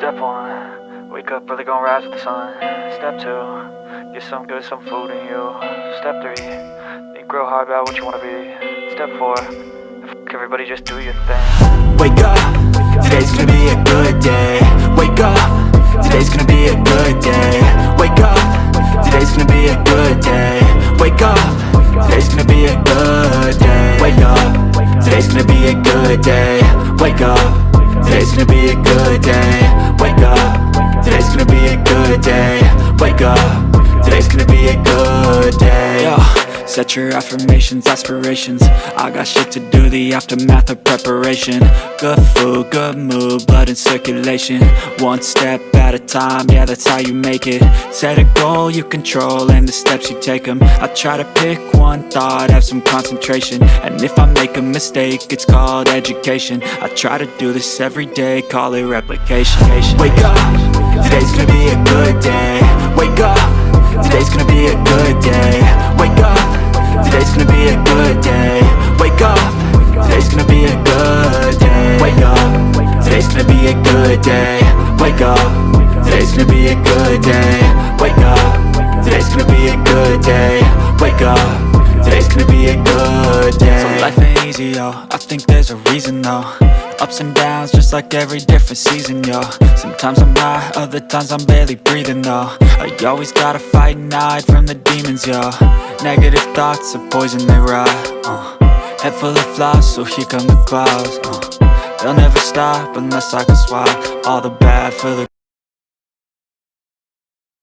Step 1, wake up early, gonna rise with the sun. Step 2, get some good, some food in you. Step 3, think real hard about what you wanna be. Step 4, everybody just do your thing. Wake up, today's gonna be a good day. Wake up, today's gonna be a good day. Wake up, today's gonna be a good day. Wake up, today's gonna be a good day. Wake up, today's gonna be a good day. Wake up, today's gonna be a good day. Wake up, today's gonna be a good day. Wake up, today's gonna be a good day. Yo, set your affirmations, aspirations. I got shit to do, the aftermath of preparation. Good food, good mood, blood in circulation. One step at a time, yeah, that's how you make it. Set a goal you control and the steps you take them. I try to pick one thought, have some concentration. And if I make a mistake, it's called education. I try to do this every day, call it replication. Wake up, today's gonna be a good day. Wake up, today's gonna be a good day. Wake up, today's gonna be a good day. Wake up, today's gonna be a good day. Wake up, today's gonna be a good day. Wake up, today's gonna be a good day. Wake up, today's gonna be a good day. Wake up, today's gonna be a good day. So life ain't easy, yo, I think there's a reason though. Ups and downs, just like every different season, yo. Sometimes I'm high, other times I'm barely breathing, though. I always gotta fight and hide from the demons, yo. Negative thoughts are poison, they rot. Head full of flies, so here come the clouds. They'll never stop unless I can swap all the bad for the